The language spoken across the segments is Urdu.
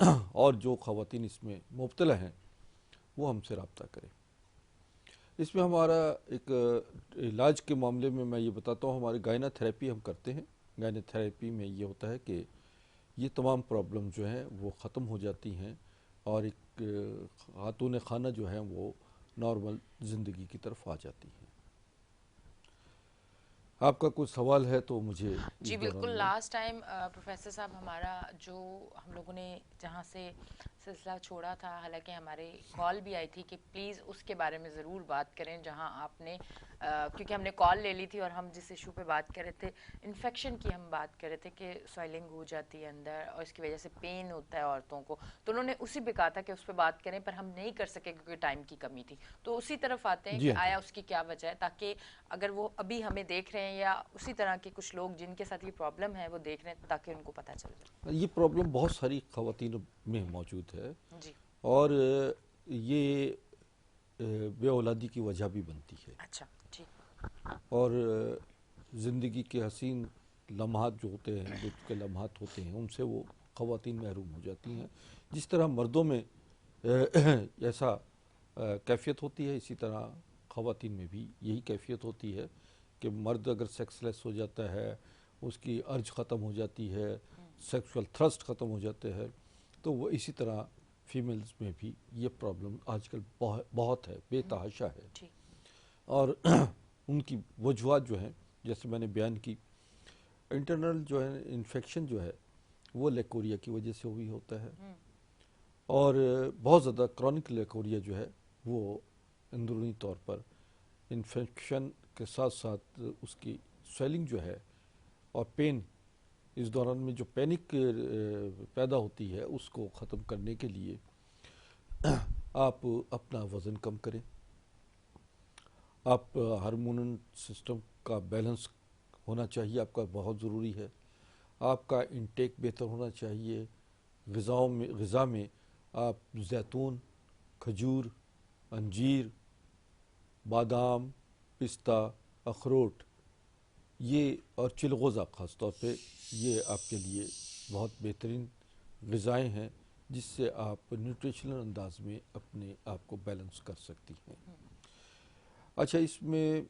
اور جو خواتین اس میں مبتلا ہیں وہ ہم سے رابطہ کریں۔ اس میں ہمارا ایک علاج کے معاملے میں یہ بتاتا ہوں، ہماری گائنا تھراپی ہم کرتے ہیں۔ گائنا تھراپی میں یہ ہوتا ہے کہ یہ تمام پرابلم جو ہیں وہ ختم ہو جاتی ہیں اور ایک خاتون خانہ جو ہیں وہ نارمل زندگی کی طرف آ جاتی ہیں۔ آپ کا کوئی سوال ہے تو مجھے جی بالکل، لاسٹ ٹائم پروفیسر صاحب ہمارا جو ہم لوگوں نے جہاں سے سلسلہ چھوڑا تھا، حالانکہ ہمارے کال بھی آئی تھی کہ پلیز اس کے بارے میں ضرور بات کریں جہاں آپ نے کیونکہ ہم نے کال لے لی تھی اور ہم جس ایشو پہ بات کر رہے تھے انفیکشن کی ہم بات کر رہے تھے کہ سوائلنگ ہو جاتی ہے اندر اور اس کی وجہ سے پین ہوتا ہے عورتوں کو، تو انہوں نے اسی پہ کہا تھا کہ اس پہ بات کریں، پر ہم نہیں کر سکے کیونکہ ٹائم کی کمی تھی۔ تو اسی طرف آتے ہیں کہ آیا اس کی کیا وجہ ہے، تاکہ اگر وہ ابھی ہمیں دیکھ رہے ہیں یا اسی طرح کے کچھ لوگ جن کے ساتھ یہ پرابلم ہے وہ دیکھ رہے ہیں تاکہ ان کو پتہ چل جائے۔ یہ پرابلم بہت ساری خواتین میں موجود ہے جی اور یہ بے اولادی کی وجہ بھی بنتی ہے، اچھا جی، اور زندگی کے حسین لمحات جو ہوتے ہیں، لطف کے لمحات ہوتے ہیں، ان سے وہ خواتین محروم ہو جاتی ہیں۔ جس طرح مردوں میں ایسا کیفیت ہوتی ہے، اسی طرح خواتین میں بھی یہی کیفیت ہوتی ہے کہ مرد اگر سیکس لیس ہو جاتا ہے، اس کی ارج ختم ہو جاتی ہے، سیکسول تھرسٹ ختم ہو جاتے ہیں، تو وہ اسی طرح فیمیلز میں بھی یہ پرابلم آج کل بہت ہے، بے تحاشا ہے۔ جی اور ان کی وجوہات جو ہیں جیسے میں نے بیان کی، انٹرنل جو ہے انفیکشن جو ہے وہ لیکوریا کی وجہ سے بھی ہوتا ہے، اور بہت زیادہ کرونک لیکوریا جو ہے وہ اندرونی طور پر انفیکشن کے ساتھ ساتھ اس کی سویلنگ جو ہے اور پین، اس دوران میں جو پینک پیدا ہوتی ہے اس کو ختم کرنے کے لیے آپ اپنا وزن کم کریں، آپ ہارمونل سسٹم کا بیلنس ہونا چاہیے، آپ کا بہت ضروری ہے، آپ کا انٹیک بہتر ہونا چاہیے، غذا میں آپ زیتون، کھجور، انجیر، بادام، پستہ، اخروٹ، یہ اور چلغوزہ خاص طور پہ یہ آپ کے لیے بہت بہترین غذائیں ہیں جس سے آپ نیوٹریشنل انداز میں اپنے آپ کو بیلنس کر سکتی ہیں۔ اچھا، اس میں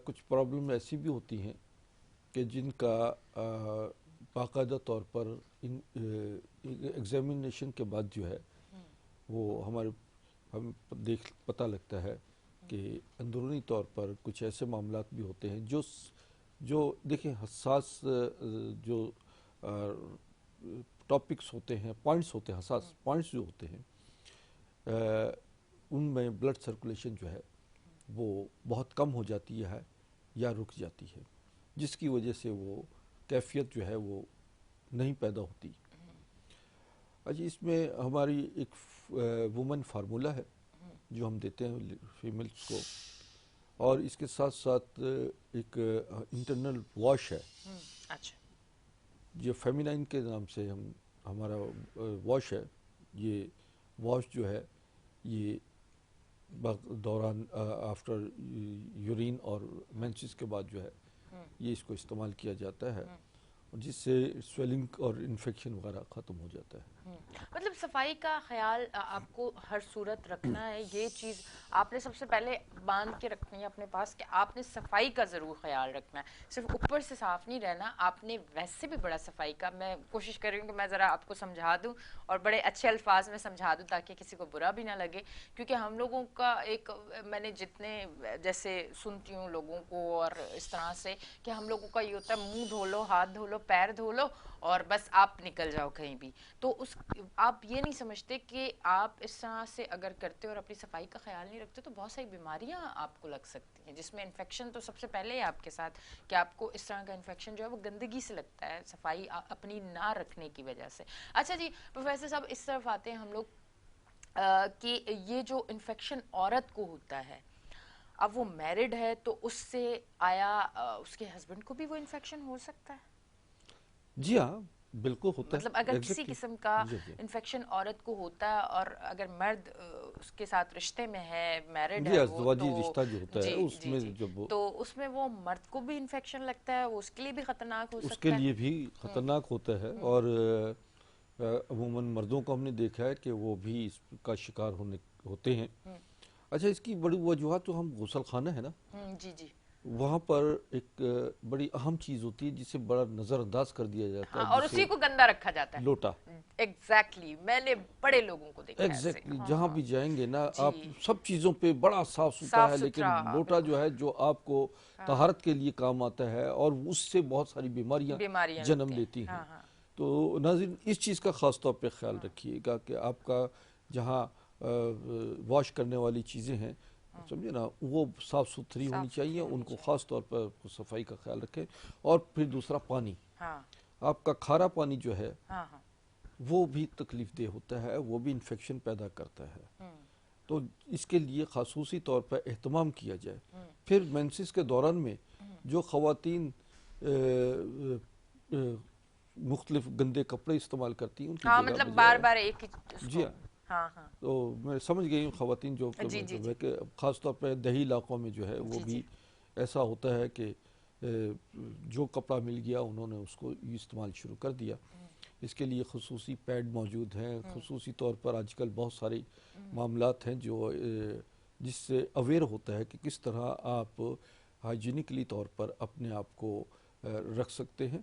کچھ پرابلم ایسی بھی ہوتی ہیں کہ جن کا باقاعدہ طور پر ایگزامینیشن کے بعد جو ہے وہ ہم پتہ لگتا ہے کہ اندرونی طور پر کچھ ایسے معاملات بھی ہوتے ہیں جو دیکھیں حساس جو ٹاپکس ہوتے ہیں، پوائنٹس ہوتے ہیں، حساس پوائنٹس جو ہوتے ہیں، ان میں بلڈ سرکولیشن جو ہے وہ بہت کم ہو جاتی ہے یا رک جاتی ہے، جس کی وجہ سے وہ کیفیت جو ہے وہ نہیں پیدا ہوتی۔ اچھا، اس میں ہماری ایک وومن فارمولہ ہے جو ہم دیتے ہیں فیمیلز کو، اور اس کے ساتھ ساتھ ایک انٹرنل واش ہے، اچھا، یہ فیمینائن کے نام سے ہمارا واش ہے۔ یہ واش جو ہے یہ دوران آفٹر یورین اور مینسز کے بعد جو ہے یہ اس کو استعمال کیا جاتا ہے، جس سے سویلنگ اور انفیکشن وغیرہ ختم ہو جاتا ہے۔ مطلب صفائی کا خیال آپ کو ہر صورت رکھنا ہے، یہ چیز آپ نے سب سے پہلے باندھ کے رکھنی ہے اپنے پاس کہ آپ نے صفائی کا ضرور خیال رکھنا ہے، صرف اوپر سے صاف نہیں رہنا، آپ نے ویسے بھی بڑا صفائی کا، میں کوشش کر رہی ہوں کہ میں ذرا آپ کو سمجھا دوں اور بڑے اچھے الفاظ میں سمجھا دوں تاکہ کسی کو برا بھی نہ لگے، کیونکہ ہم لوگوں کا ایک، میں نے جتنے جیسے سنتی ہوں لوگوں کو اور اس طرح سے کہ ہم لوگوں کا یہ ہوتا ہے منہ دھو لو، ہاتھ دھو لو، پیر دھو لو اور بس آپ نکل جاؤ کہیں بھی، تو آپ یہ نہیں سمجھتے کہ آپ اس طرح سے اگر کرتے اور اپنی صفائی کا خیال نہیں رکھتے تو بہت ساری بیماریاں آپ کو لگ سکتی ہیں، جس میں انفیکشن تو سب سے پہلے ہے آپ کے ساتھ کہ آپ کو اس طرح کا انفیکشن جو ہے وہ گندگی سے لگتا ہے، صفائی اپنی نہ رکھنے کی وجہ سے۔ اچھا جی پروفیسر صاحب، اس طرف آتے ہیں ہم لوگ کہ یہ جو انفیکشن عورت کو ہوتا ہے، اب وہ میرڈ ہے تو اس سے آیا اس کے ہسبینڈ کو بھی وہ انفیکشن ہو سکتا ہے؟ جی ہاں، بالکل ہوتا ہے، مطلب اگر کسی قسم کا انفیکشن عورت کو ہوتا ہے اور اگر مرد اس کے ساتھ رشتے میں ہے، میرڈ ہے، وہ ازدواجی رشتہ جو ہوتا ہے اس میں جب تو اس میں وہ مرد کو بھی انفیکشن لگتا ہے، وہ اس کے لیے بھی خطرناک ہو اس سکتا کے ہے؟ لیے بھی خطرناک ہوتا ہے، اور عموماً مردوں کو ہم نے دیکھا ہے کہ وہ بھی اس کا شکار ہوتے ہیں. اچھا، اس کی بڑی وجوہات جو ہم غسل خانہ ہے نا، جی جی. وہاں پر ایک بڑی اہم چیز ہوتی ہے جسے بڑا نظر انداز کر دیا جاتا ہے، ہاں، اور اسی کو گندا رکھا جاتا ہے. لوٹا. ایگزیکٹلی، میں نے بڑے لوگوں کو دیکھا ہے ایسے. ایگزیکٹلی، جہاں بھی جائیں گے نا آپ جی. سب چیزوں پہ بڑا صاف ستھرا ہے، لیکن ستھرا، لوٹا جو ہے جو آپ کو طہارت کے لیے کام آتا ہے اور اس سے بہت ساری بیماریاں جنم لیتی ہیں. تو ناظرین، اس چیز کا خاص طور پہ خیال رکھیے گا کہ آپ کا جہاں واش کرنے والی چیزیں ہیں، سمجھے نا، وہ صاف ستھری ہونی چاہیے، ان کو خاص طور پر صفائی کا خیال رکھیں. اور پھر دوسرا پانی، آپ کا کھارا پانی جو ہے وہ بھی تکلیف دہ ہوتا ہے، وہ بھی انفیکشن پیدا کرتا ہے. تو اس کے لیے خصوصی طور پر اہتمام کیا جائے. پھر مینسس کے دوران میں جو خواتین مختلف گندے کپڑے استعمال کرتی ہیں ان کی جگہ مطلب بجائے، بار بار ایک ہی. جی ہاں، تو میں سمجھ گئی ہوں خواتین جو کہ خاص طور پہ دیہی علاقوں میں جو ہے وہ بھی ایسا ہوتا ہے کہ جو کپڑا مل گیا انہوں نے اس کو استعمال شروع کر دیا. اس کے لیے خصوصی پیڈ موجود ہیں. خصوصی طور پر آج کل بہت سارے معاملات ہیں جو جس سے اویئر ہوتا ہے کہ کس طرح آپ ہائیجینکلی طور پر اپنے آپ کو رکھ سکتے ہیں.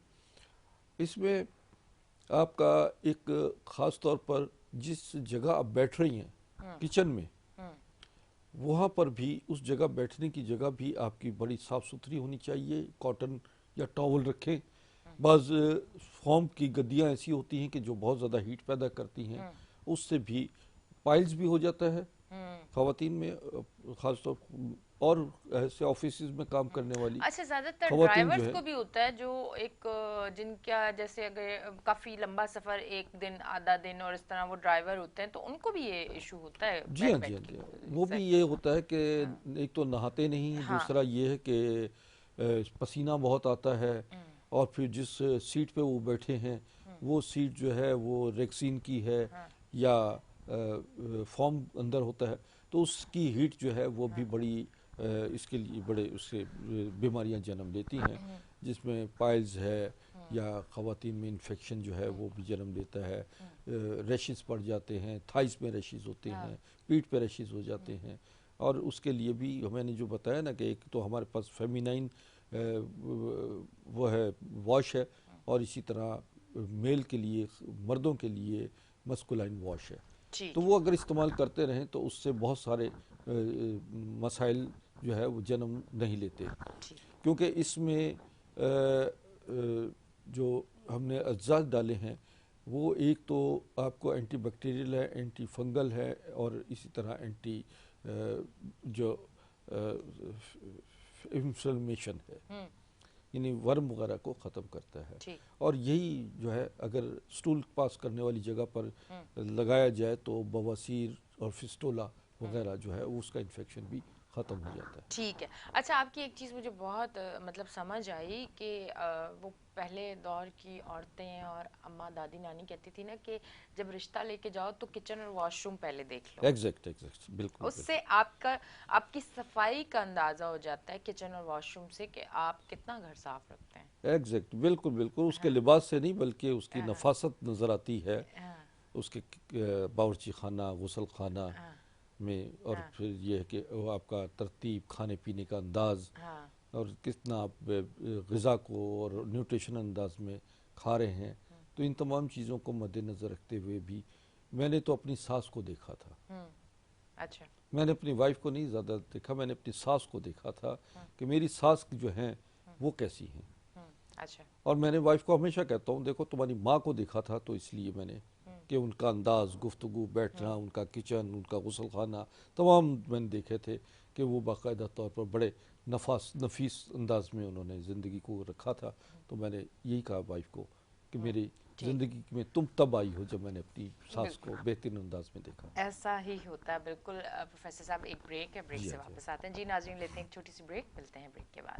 اس میں آپ کا ایک خاص طور پر جس جگہ آپ بیٹھ رہی ہیں کچن میں، وہاں پر بھی اس جگہ بیٹھنے کی جگہ بھی آپ کی بڑی صاف ستھری ہونی چاہیے. کاٹن یا ٹاول رکھیں. بعض فوم کی گدیاں ایسی ہوتی ہیں کہ جو بہت زیادہ ہیٹ پیدا کرتی ہیں، اس سے بھی پائلز بھی ہو جاتا ہے خواتین میں، خاص طور اور ایسے آفیسز میں کام کرنے والی. اچھا، زیادہ تر ڈرائیورز کو بھی ہوتا ہے جو ایک جن کا جیسے اگر کافی لمبا سفر، ایک دن آدھا دن اور اس طرح وہ ڈرائیور ہوتے ہیں، تو ان کو بھی یہ ایشو ہوتا ہے. جی ہاں، وہ بھی یہ ہوتا ہے کہ ایک تو نہاتے نہیں، دوسرا یہ ہے کہ پسینہ بہت آتا ہے، اور پھر جس سیٹ پہ وہ بیٹھے ہیں وہ سیٹ جو ہے وہ ریکسین کی ہے یا فوم اندر ہوتا ہے، تو اس کی ہیٹ جو ہے وہ بھی بڑی اس کے لیے بڑے اس سے بیماریاں جنم لیتی ہیں، جس میں پائلز ہے یا خواتین میں انفیکشن جو ہے وہ بھی جنم لیتا ہے. ریشز پڑ جاتے ہیں، تھائز میں ریشز ہوتے ہیں، پیٹھ پہ ریشز ہو جاتے ہیں. اور اس کے لیے بھی میں نے جو بتایا نا کہ ایک تو ہمارے پاس فیمینائن وہ ہے واش ہے، اور اسی طرح میل کے لیے، مردوں کے لیے مسکولائن واش ہے. تو وہ اگر استعمال کرتے رہیں تو اس سے بہت سارے مسائل جو ہے وہ جنم نہیں لیتے، کیونکہ اس میں جو ہم نے اجزاء ڈالے ہیں وہ ایک تو آپ کو اینٹی بیکٹیریل ہے، اینٹی فنگل ہے، اور اسی طرح اینٹی جو انفلمیشن ہے، یعنی ورم وغیرہ کو ختم کرتا ہے. اور یہی جو ہے اگر سٹول پاس کرنے والی جگہ پر لگایا جائے تو بواسیر اور فسٹولا وغیرہ جو ہے اس کا انفیکشن بھی ختم ہو جاتا ہے. ٹھیک ہے. اچھا، آپ کی ایک چیز مجھے بہت مطلب سمجھ آئی کہ وہ پہلے دور کی عورتیں اور اماں دادی نانی کہتی تھی نا کہ جب رشتہ لے کے جاؤ تو کچن اور واش روم پہلے دیکھ لو. ایگزیکٹ بالکل. اس سے آپ کی صفائی کا اندازہ ہو جاتا ہے کچن اور واش روم سے کہ آپ کتنا گھر صاف رکھتے ہیں. ایگزیکٹ بالکل. اس کے لباس سے نہیں بلکہ اس کی نفاست نظر آتی ہے، اس کے باورچی خانہ، غسل خانہ میں، اور پھر یہ ہے کہ وہ آپ کا ترتیب، کھانے پینے کا انداز، اور کتنا آپ غذا کو اور نیوٹریشن انداز میں کھا رہے ہیں. تو ان تمام چیزوں کو مد نظر رکھتے ہوئے بھی میں نے تو اپنی ساس کو دیکھا تھا. اچھا. میں نے اپنی وائف کو نہیں زیادہ دیکھا، میں نے اپنی ساس کو دیکھا تھا کہ میری ساس جو ہیں وہ کیسی ہیں. اچھا. اور میں نے وائف کو ہمیشہ کہتا ہوں دیکھو تمہاری ماں کو دیکھا تھا تو اس لیے میں نے کہ ان کا انداز، گفتگو، بیٹھنا، ان کا کچن، ان کا غسل خانہ تمام میں نے دیکھے تھے کہ وہ باقاعدہ طور پر بڑے نفیس انداز میں انہوں نے زندگی کو رکھا تھا. تو میں نے یہی کہا وائف کو کہ میری زندگی میں تم تب آئی ہو جب میں نے اپنی ساس کو بہترین انداز میں دیکھا. ایسا ہی ہوتا ہے بالکل. پروفیسر صاحب ایک بریک ہے، بریک سے واپس آتے ہیں. جی ناظرین، لیتے ہیں ایک چھوٹی سی بریک، ملتے ہیں بریک کے بعد.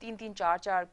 3-3 4-4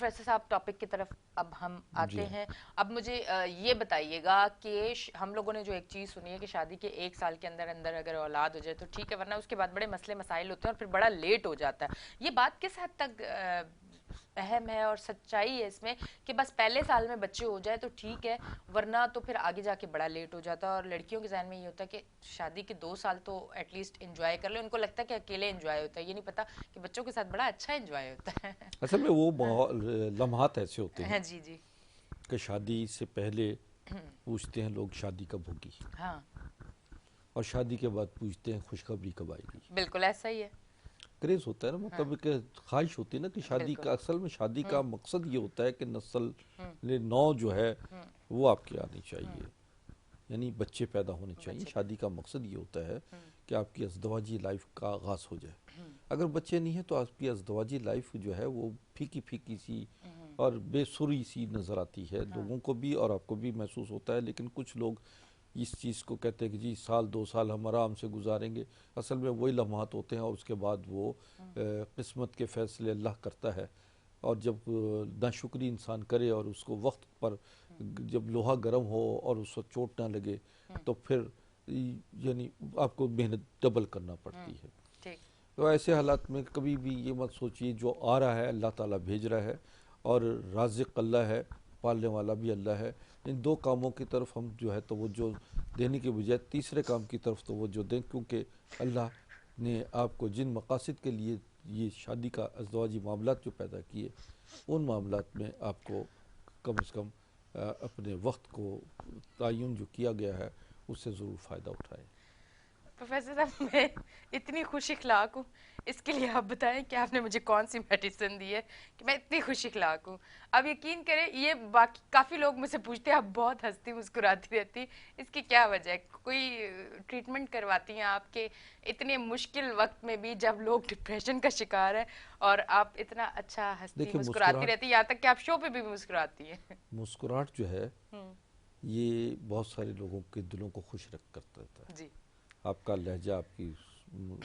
پروفیسر صاحب ٹاپک کی طرف اب ہم آتے جی ہیں. اب مجھے یہ بتائیے گا کہ ہم لوگوں نے جو ایک چیز سنی ہے کہ شادی کے 1 سال کے اندر اندر اگر اولاد ہو جائے تو ٹھیک ہے، ورنہ اس کے بعد بڑے مسئلے مسائل ہوتے ہیں اور پھر بڑا لیٹ ہو جاتا ہے. یہ بات کس حد تک اہم ہے اور سچائی ہے اس میں کہ بس پہلے سال میں بچے ہو جائے تو ٹھیک ہے، ورنہ تو پھر آگے جا کے بڑا لیٹ ہو جاتا ہے؟ اور لڑکیوں کے ذہن میں یہ ہوتا ہے کہ شادی کے 2 سال تو ایٹ لیسٹ انجوائے کر لیں. ان کو لگتا ہے کہ اکیلے انجوائے ہوتا ہے، یہ نہیں پتا کہ بچوں کے ساتھ بڑا اچھا انجوائے ہوتا ہے. اصل میں وہ لمحات ایسے ہوتے ہیں ہاں جی جی. کہ شادی سے پہلے پوچھتے ہیں لوگ شادی کب ہوگی، ہاں اور شادی کے بعد پوچھتے ہیں خوشخبری کب آئے گی. بالکل ایسا ہی ہے. کریز ہوتا ہے نا، مطلب کہ خواہش ہوتی ہے نا کہ شادی کا، اصل میں شادی کا مقصد یہ ہوتا ہے کہ نسل نو جو ہے وہ آپ کی آنی چاہیے، یعنی بچے پیدا ہونے چاہیے. شادی کا مقصد یہ ہوتا ہے کہ آپ کی ازدواجی لائف کا آغاز ہو جائے. اگر بچے نہیں ہیں تو آپ کی ازدواجی لائف جو ہے وہ پھیکی پھیکی سی اور بے سری سی نظر آتی ہے لوگوں کو بھی، اور آپ کو بھی محسوس ہوتا ہے. لیکن کچھ لوگ اس چیز کو کہتے ہیں کہ جی 1-2 سال ہم آرام سے گزاریں گے. اصل میں وہی لمحات ہوتے ہیں اور اس کے بعد وہ قسمت کے فیصلے اللہ کرتا ہے. اور جب ناشکری انسان کرے اور اس کو وقت پر جب لوہا گرم ہو اور اس کو چوٹ نہ لگے تو پھر یعنی آپ کو محنت ڈبل کرنا پڑتی ہے. تو ایسے حالات میں کبھی بھی یہ مت سوچیے، جو آ رہا ہے اللہ تعالیٰ بھیج رہا ہے اور رازق اللہ ہے، پالنے والا بھی اللہ ہے. ان 2 کاموں کی طرف ہم جو ہے توجہ دینے کے بجائے تیسرے کام کی طرف توجہ دیں، کیونکہ اللہ نے آپ کو جن مقاصد کے لیے یہ شادی کا ازدواجی معاملات جو پیدا کیے، ان معاملات میں آپ کو کم از کم اپنے وقت کو تعین جو کیا گیا ہے اس سے ضرور فائدہ اٹھائیں. پروفیسر صاحب میں اتنی خوش اخلاق ہوں، اس کے لیے آپ بتائیں کہ آپ نے مجھے کون سی میڈیسن دی ہے کہ میں اتنی خوش اخلاق ہوں. اب یقین کریں یہ باقی کافی لوگ مجھ سے پوچھتے ہیں آپ بہت ہنستی مسکراتی رہتی، اس کی کیا وجہ ہے؟ کوئی ٹریٹمنٹ کرواتی ہیں آپ کے اتنے مشکل وقت میں بھی جب لوگ ڈپریشن کا شکار ہے اور آپ اتنا اچھا ہنستی دیکھیں مسکراتی رہتی، یہاں تک کہ آپ شو پہ بھی مسکراتی ہیں. مسکراہٹ جو ہے یہ بہت سارے لوگوں کے دلوں کو خوش رکھ کرتا ہے. جی آپ کا لہجہ، آپ کی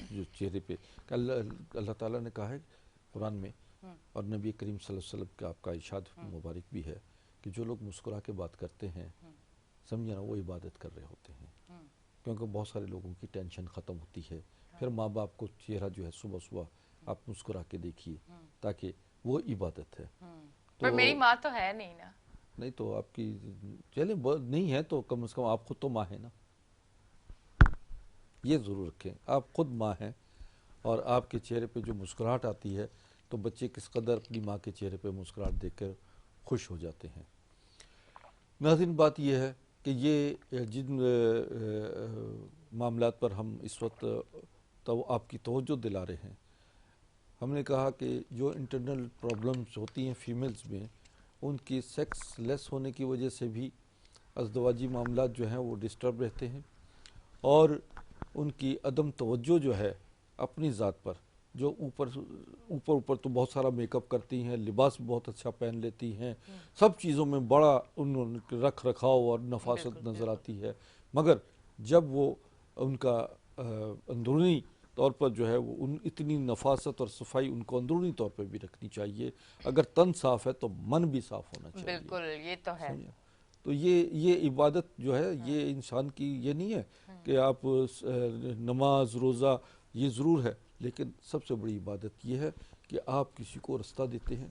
جو چہرے پہ اللہ تعالیٰ نے کہا ہے قرآن میں، اور نبی کریم صلی اللہ علیہ وسلم کا آپ کا ارشاد مبارک بھی ہے کہ جو لوگ مسکرا کے بات کرتے ہیں سمجھے نا وہ عبادت کر رہے ہوتے ہیں. کیونکہ بہت سارے لوگوں کی ٹینشن ختم ہوتی ہے. پھر ماں باپ کو چہرہ جو ہے صبح صبح آپ مسکرا کے دیکھیے تاکہ وہ عبادت ہے. پر میری ماں تو ہے نہیں نا. نہیں تو آپ کی چلیں نہیں ہے تو کم از کم آپ خود تو ماں ہیں نا، یہ ضرور رکھیں آپ خود ماں ہیں. اور آپ کے چہرے پہ جو مسکراہٹ آتی ہے تو بچے کس قدر اپنی ماں کے چہرے پہ مسکراہٹ دیکھ کر خوش ہو جاتے ہیں. ناظرین بات یہ ہے کہ یہ جن معاملات پر ہم اس وقت تو آپ کی توجہ دلا رہے ہیں، ہم نے کہا کہ جو انٹرنل پرابلمز ہوتی ہیں فیمیلز میں، ان کی سیکس لیس ہونے کی وجہ سے بھی ازدواجی معاملات جو ہیں وہ ڈسٹرب رہتے ہیں، اور ان کی عدم توجہ جو ہے اپنی ذات پر، جو اوپر تو بہت سارا میک اپ کرتی ہیں، لباس بہت اچھا پہن لیتی ہیں، سب چیزوں میں بڑا ان رکھ رکھاؤ اور نفاست نظر آتی ہے، مگر جب وہ ان کا اندرونی طور پر جو ہے وہ اتنی نفاست اور صفائی ان کو اندرونی طور پہ بھی رکھنی چاہیے. اگر تن صاف ہے تو من بھی صاف ہونا چاہیے. بالکل یہ تو ہے. تو یہ عبادت جو ہے یہ انسان کی یہ نہیں ہے کہ آپ نماز روزہ یہ ضرور ہے، لیکن سب سے بڑی عبادت یہ ہے کہ آپ کسی کو رستہ دیتے ہیں،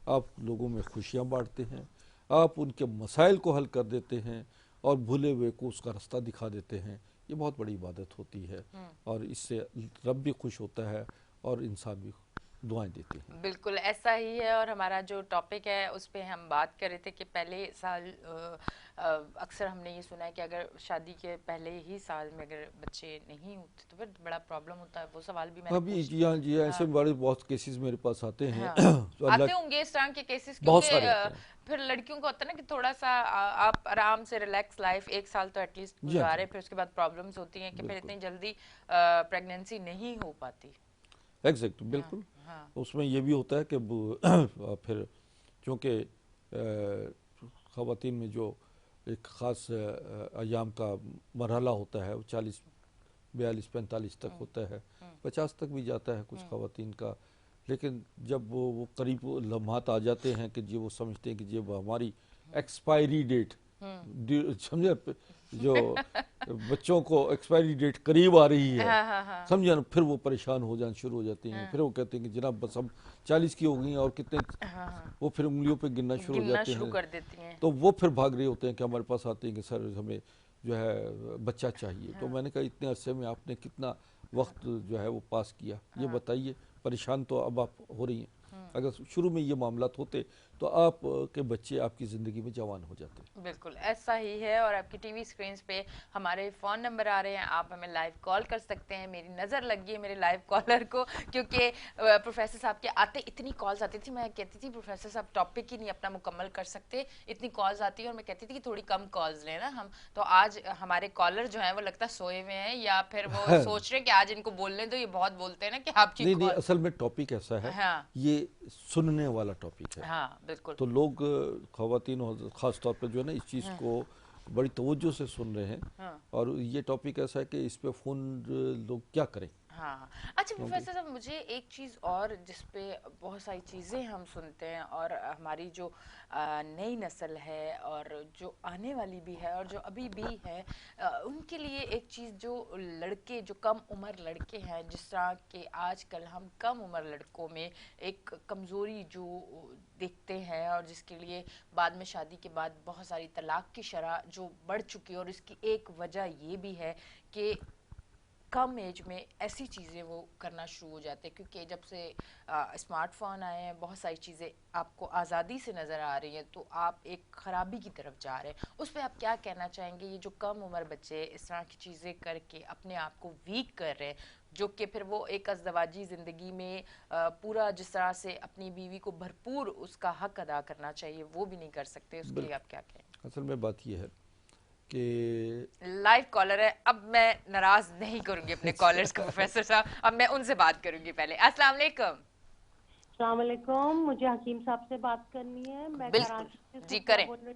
آپ لوگوں میں خوشیاں بانٹتے ہیں، آپ ان کے مسائل کو حل کر دیتے ہیں اور بھولے ہوئے کو اس کا رستہ دکھا دیتے ہیں. یہ بہت بڑی عبادت ہوتی ہے اور اس سے رب بھی خوش ہوتا ہے اور انسان بھی دعائیں دیتے ہیں. بالکل ایسا ہی ہے. اور ہمارا جو ٹاپک ہے اس پہ ہم بات کر رہے تھے کہ پہلے سال اکثر ہم نے یہ سنا ہے کہ اگر شادی کے پہلے ہی سال میں اگر بچے نہیں ہوتے تو پھر بڑا پرابلم ہوتا ہے. وہ سوال بھی میں نے جی ایسے بڑے بہت کیسز میرے پاس آتے ہیں. آتے ہوں گے اس طرح کے کیسز، بہت سارے کیونکہ پھر لڑکیوں کو ہوتا ہے نا کہ تھوڑا سا آپ آرام سے ریلیکس لائف 1 سال تو ایٹ لیسٹ گزارے، پھر اس کے بعد پرابلمز ہوتی ہیں کہ پھر اتنی جلدی پریگنینسی نہیں ہو پاتی. ایگزیکٹ بالکل. اس میں یہ بھی ہوتا ہے کہ پھر چونکہ خواتین میں جو ایک خاص ایام کا مرحلہ ہوتا ہے وہ 40 42 45 تک ہوتا ہے، 50 تک بھی جاتا ہے کچھ خواتین کا. لیکن جب وہ قریب لمحات آ جاتے ہیں کہ جی وہ سمجھتے ہیں کہ جب ہماری ایکسپائری ڈیٹ سمجھے جو بچوں کو ایکسپائری ڈیٹ قریب آ رہی ہے سمجھے نا، پھر وہ پریشان ہو جانا شروع ہو جاتے ہیں. پھر وہ کہتے ہیں کہ جناب بس ہم 40 کی ہو گئی ہیں اور کتنے، وہ پھر انگلیوں پہ گننا شروع ہو جاتے ہیں. کر دیتی ہیں. تو وہ پھر بھاگ رہے ہوتے ہیں کہ ہمارے پاس آتے ہیں کہ سر ہمیں جو ہے بچہ چاہیے. تو میں نے کہا اتنے عرصے میں آپ نے کتنا وقت جو ہے وہ پاس کیا، یہ بتائیے. پریشان تو اب آپ ہو رہی ہیں. اگر شروع میں یہ معاملات ہوتے تو آپ کے بچے آپ کی زندگی میں جوان ہو جاتے. بالکل ایسا ہی ہے. اور آپ کی ٹی وی سکرینز پہ ہمارے فون نمبر آ رہے ہیں، آپ ہمیں لائیو کال کر سکتے ہیں. میری نظر لگ گئی ہے میرے لائیو کالر کو، کیونکہ پروفیسر صاحب کے آتے اتنی کالز آتی تھی، میں کہتی تھی پروفیسر صاحب ٹاپک ہی نہیں اپنا مکمل کر سکتے، اتنی کالز آتی ہیں. اور میں کہتی تھی کہ تھوڑی کم کالز لیں نا ہم. تو آج ہمارے کالر جو ہیں وہ لگتا ہے سوئے ہوئے ہیں، یا پھر وہ سوچ رہے ہیں کہ آج ان کو بولنے دو، یہ بہت بولتے ہیں نا کہ آپ کی نہیں، اصل میں ٹاپک ایسا ہے، یہ سننے والا ٹاپک ہے. ہاں بالکل. تو لوگ خواتین خاص طور پر جو ہے نا اس چیز کو بڑی توجہ سے سن رہے ہیں. اور یہ ٹاپک ایسا ہے کہ اس پہ فون لوگ کیا کریں. ہاں اچھا پروفیسر صاحب، مجھے ایک چیز اور جس پہ بہت ساری چیزیں ہم سنتے ہیں، اور ہماری جو نئی نسل ہے اور جو آنے والی بھی ہے اور جو ابھی بھی ہے، ان کے لیے ایک چیز جو لڑکے، جو کم عمر لڑکے ہیں، جس طرح کہ آج کل ہم کم عمر لڑکوں میں ایک کمزوری جو دیکھتے ہیں، اور جس کے لیے بعد میں شادی کے بعد بہت ساری طلاق کی شرح جو بڑھ چکی ہے. اور اس کی ایک وجہ یہ بھی ہے کہ کم ایج میں ایسی چیزیں وہ کرنا شروع ہو جاتے ہیں، کیونکہ جب سے اسمارٹ فون آئے ہیں بہت ساری چیزیں آپ کو آزادی سے نظر آ رہی ہیں، تو آپ ایک خرابی کی طرف جا رہے ہیں. اس پہ آپ کیا کہنا چاہیں گے؟ یہ جو کم عمر بچے اس طرح کی چیزیں کر کے اپنے آپ کو ویک کر رہے ہیں، جو کہ پھر وہ ایک ازدواجی زندگی میں پورا جس طرح سے اپنی بیوی کو بھرپور اس کا حق ادا کرنا چاہیے وہ بھی نہیں کر سکتے، اس کے لیے آپ کیا کہیں؟ اصل میں بات یہ ہے کہ لائیو کالر ہے، اب میں ناراض نہیں کروں گی اپنے کالرز کو پروفیسر صاحب، اب میں ان سے بات کروں گی پہلے. السلام علیکم. السلام علیکم، مجھے حکیم صاحب سے بات کرنی ہے. میں کراچی سے جی کریں. بول رہی.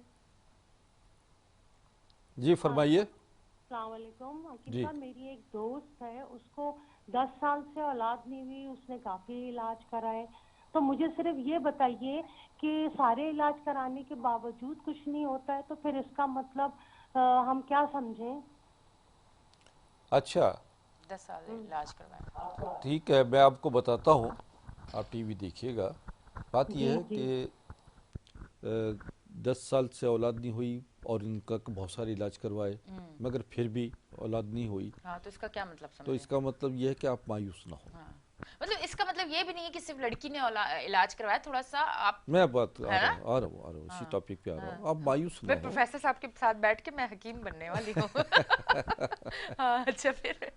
جی فرمائیے. السلام علیکم حکیم جی صاحب، میری ایک دوست ہے، اس کو 10 سال سے اولاد نہیں ہوئی، اس نے کافی علاج کرائے. تو مجھے صرف یہ بتائیے کہ سارے علاج کرانے کے باوجود کچھ نہیں ہوتا ہے، تو پھر اس کا مطلب ہم کیا سمجھیں؟ اچھا 10 سال علاج کروائے. ٹھیک ہے، میں آپ کو بتاتا ہوں، آپ ٹی وی دیکھیے گا. بات یہ جی ہے جی. کہ 10 سال سے اولاد نہیں ہوئی اور ان کا بہت سارے علاج کروائے مگر پھر بھی اولاد نہیں ہوئی، ہاں تو اس کا کیا مطلب تو سمجھیں؟ اس کا مطلب یہ ہے کہ آپ مایوس نہ ہوں. مطلب اس کا مطلب یہ بھی نہیں ہے کہ صرف لڑکی نے علاج کروایا. تھوڑا سا آپ، میں بات آ رہا ہوں اسی ٹاپک پہ آ رہا ہوں. آپ مایوس نہ میں ہوں. پروفیسر صاحب کے ساتھ بیٹھ کے میں حکیم بننے والی ہوں. ہاں اچھا پھر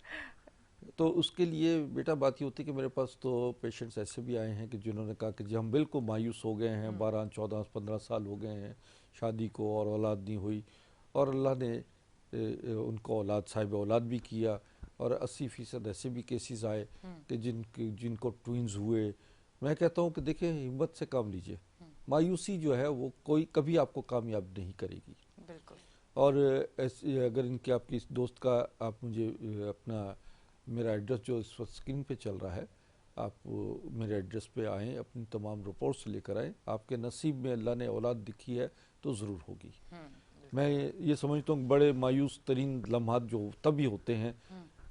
تو اس کے لیے بیٹا بات یہ ہوتی ہے کہ میرے پاس تو پیشنٹس ایسے بھی آئے ہیں کہ جنہوں نے کہا کہ جی ہم بالکل مایوس ہو گئے ہیں، 12 14 15 سال ہو گئے ہیں شادی کو اور اولاد نہیں ہوئی، اور اللہ نے ان کو اولاد صاحب اولاد بھی کیا. اور 80% ایسے بھی کیسز آئے کہ جن کو ٹوئنز ہوئے. میں کہتا ہوں کہ دیکھیں ہمت سے کام لیجئے. مایوسی جو ہے وہ کوئی کبھی آپ کو کامیاب نہیں کرے گی. بالکل. اور اگر ان کے آپ کی اس دوست کا آپ مجھے اپنا میرا ایڈریس جو اس وقت اسکرین پہ چل رہا ہے، آپ میرے ایڈریس پہ آئیں، اپنی تمام رپورٹس لے کر آئیں. آپ کے نصیب میں اللہ نے اولاد لکھی ہے تو ضرور ہوگی. میں یہ سمجھتا ہوں بڑے مایوس ترین لمحات جو تبھی ہوتے ہیں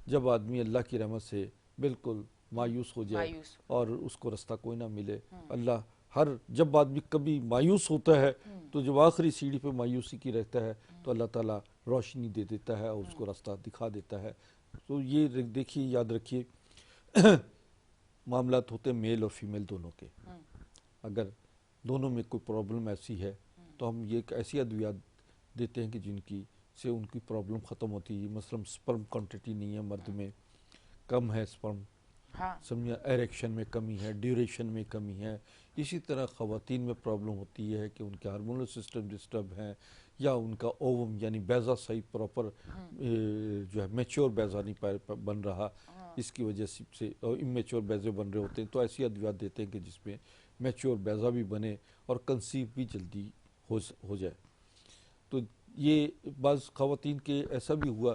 جب آدمی اللہ کی رحمت سے بالکل مایوس ہو جائے اور اس کو رستہ کوئی نہ ملے. اللہ جب آدمی کبھی مایوس ہوتا ہے تو جب آخری سیڑھی پہ مایوسی کی رہتا ہے تو اللہ تعالیٰ روشنی دے دیتا ہے اور اس کو رستہ دکھا دیتا ہے. تو یہ دیکھیے، یاد رکھیے معاملات ہوتے ہیں میل اور فیمیل دونوں کے. اگر دونوں میں کوئی پرابلم ایسی ہے تو ہم یہ ایک ایسی ادویات دیتے ہیں کہ جن کی سے ان کی پرابلم ختم ہوتی ہے. مثلا سپرم کوانٹٹی نہیں ہے مرد میں، کم ہے سپرم، سمجھا، ایریکشن میں کمی ہے، ڈیوریشن میں کمی ہے. اسی طرح خواتین میں پرابلم ہوتی ہے کہ ان کے ہارمونل سسٹم ڈسٹرب ہیں، یا ان کا اووم یعنی بیضہ صحیح پراپر جو ہے میچور بیضہ نہیں بن رہا، اس کی وجہ سے امیچور بیضے بن رہے ہوتے ہیں. تو ایسی ادویات دیتے ہیں کہ جس میں میچور بیضہ بھی بنے اور کنسیو بھی جلدی ہو جائے. تو یہ بعض خواتین کے ایسا بھی ہوا